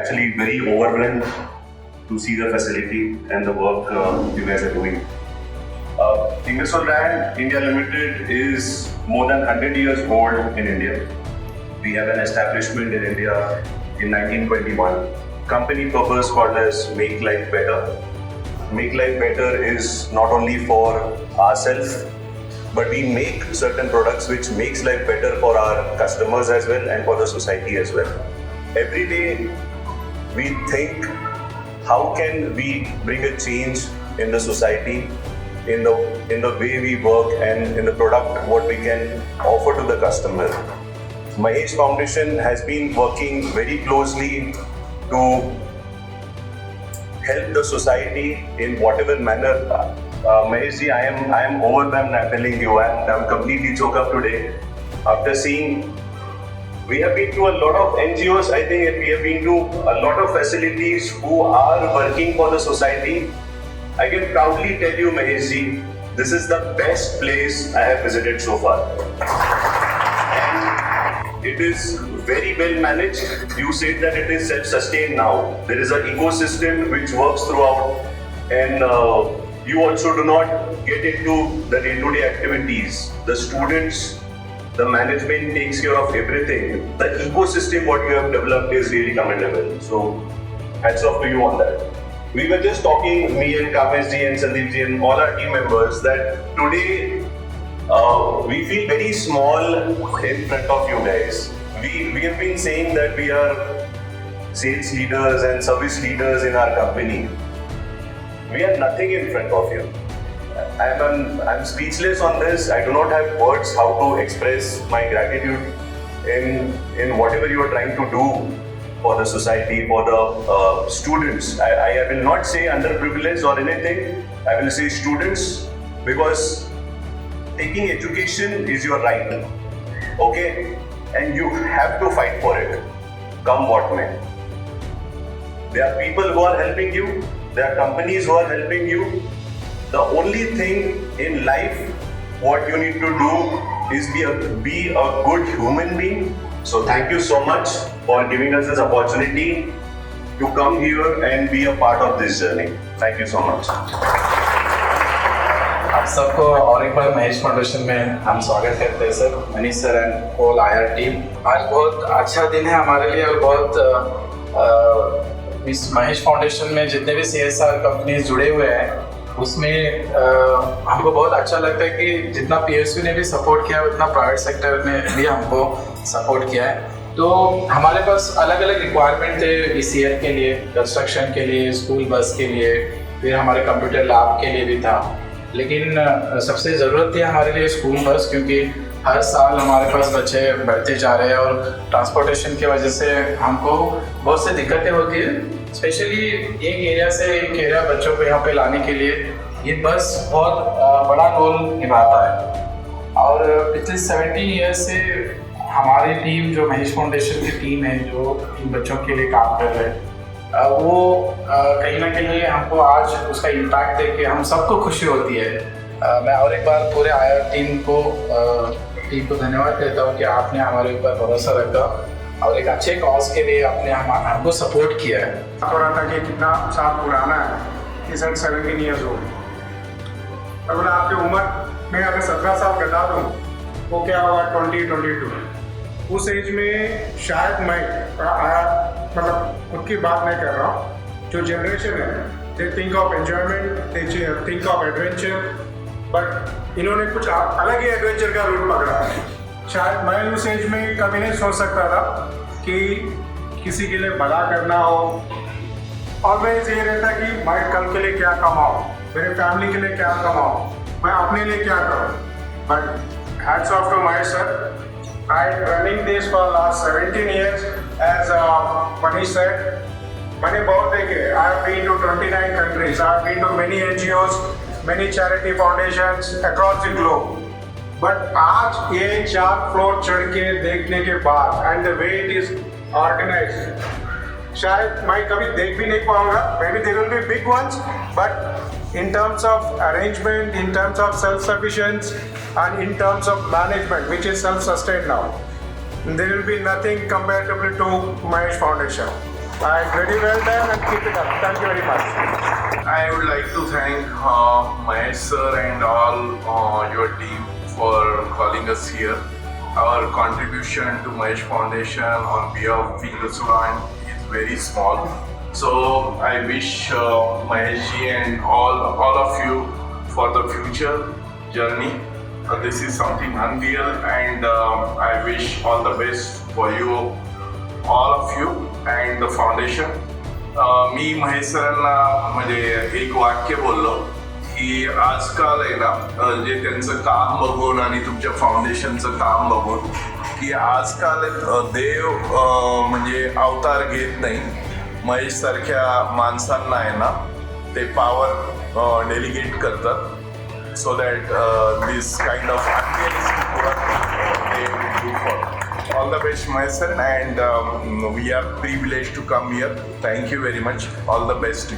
actually very overwhelmed to see the facility and the work you guys are doing. Ingersoll Rand India Limited is more than 100 years old in India. We have an establishment in India in 1921. Company purpose called as Make Life Better. Make Life Better is not only for ourselves, but we make certain products which makes life better for our customers as well and for the society as well. Every day we think, how can we bring a change in the society, in the way we work and in the product what we can offer to the customer. Mahesh Foundation has been working very closely to help the society in whatever manner. Mahesh ji, I am overwhelmed, I'm telling you, and I'm completely choked up today after seeing. We have been to a lot of NGOs, I think, and we have been to a lot of facilities who are working for the society. I can proudly tell you, Mahesh ji, this is the best place I have visited so far. And it is very well managed. You said that it is self-sustained now. There is an ecosystem which works throughout, and you also do not get into the day-to-day activities. The students, the management takes care of everything. The ecosystem what you have developed is really commendable. So hats off to you on that. We were just talking, me and Kamesh ji and Sandeep ji and all our team members, that today we feel very small in front of you guys. We have been saying that we are sales leaders and service leaders in our company. We are nothing in front of you. I'm speechless on this. I do not have words how to express my gratitude in whatever you are trying to do for the society, for the students. I will not say underprivileged or anything. I will say students, because taking education is your right. Okay? And you have to fight for it, come what may. There are people who are helping you. There are companies who are helping you. The only thing in life what you need to do is be a good human being. So thank you so much for giving us this opportunity to come here and be a part of this journey. Thank you so much. आप सबको और एक बार Mahesh foundation में हम स्वागत करते हैं sir, Manish sir and whole IR team. आज बहुत अच्छा दिन है हमारे लिए और बहुत इस महेश फाउंडेशन में जितने भी CSR कंपनीज जुड़े हुए हैं उसमें हमको बहुत अच्छा लगता है कि जितना PSU ने भी सपोर्ट किया है उतना प्राइवेट सेक्टर ने भी हमको सपोर्ट किया है। तो हमारे पास अलग अलग रिक्वायरमेंट थे ECF के लिए, कंस्ट्रक्शन के लिए, स्कूल बस के लिए, फिर हमारे कंप्यूटर लैब के लिए भी था। लेकिन सबसे ज़रूरत थी हमारे लिए स्कूल बस, क्योंकि हर साल हमारे पास बच्चे बढ़ते जा रहे हैं और ट्रांसपोर्टेशन की वजह से हमको बहुत सी दिक्कतें होती है। स्पेशली एक एरिया से एक एरिया बच्चों को यहाँ पे लाने के लिए ये बस बहुत बड़ा रोल निभाता है। और पिछले 17 ईयर्स से हमारी टीम, जो महेश फाउंडेशन की टीम है, जो इन बच्चों के लिए काम कर रहे हैं, वो कहीं ना कहीं हमको आज उसका इम्पैक्ट देख के हम सबको खुशी होती है। मैं और एक बार पूरे आईआर टीम को धन्यवाद देता हूँ कि आपने हमारे ऊपर भरोसा रखा और एक अच्छे कॉज के लिए आपने हमको सपोर्ट किया है। हो रहा था कि कितना साल पुराना है, इस 17 ईयर्स हो गए। अगर आपकी उम्र में अगर 17 साल घटा दूँ वो क्या होगा 2022। उस एज में शायद मैं मतलब खुद की बात नहीं कर रहा हूँ, जो जनरेशन है they think of enjoyment, they think of adventure, but इन्होंने कुछ अलग ही एडवेंचर का रूट पकड़ा है। शायद मैं उस एज में कभी नहीं सोच सकता था कि किसी के लिए भला करना हो। ऑलवेज ये रहता कि मैं कल के लिए क्या कमाऊँ, मेरे फैमिली के लिए क्या कमाऊँ, मैं अपने लिए क्या करूँ। But hats off to my sir, I running this for last 17 years as Manish said. मैंने बहुत देखे। I have been to 29 countries. I have been to many NGOs, many charity foundations across the globe. But आज ये 4 floor चढ़ के देखने के बाद and the way it is organized, शायद मैं कभी देख भी नहीं पाऊंगा। Maybe there will be big ones, but in terms of arrangement, in terms of self-sufficiency, and in terms of management, which is self-sustained now, there will be nothing comparable to Mahesh Foundation. And very well done and keep it up. Thank you very much. I would like to thank Mahesh sir and all your team for calling us here. Our contribution to Mahesh Foundation on behalf of Hindustan is very small. So I wish Mahesh ji and all of you for the future journey. This is something unreal, and I wish all the best for you, all of you and the foundation. मी महेश सरांना म्हणजे एक वाक्य बोललो की आजकाल आहे ना जे त्यांचं काम बघून आणि तुमच्या फाउंडेशनचं काम बघून की आजकाल देव म्हणजे अवतार घेत नाही. महेश सारख्या माणसांना आहे ना ते पॉवर डेलिगेट करतात. So that this kind of unrealistic work they will do for. All the best, my son, and we are privileged to come here. Thank you very much. All the best.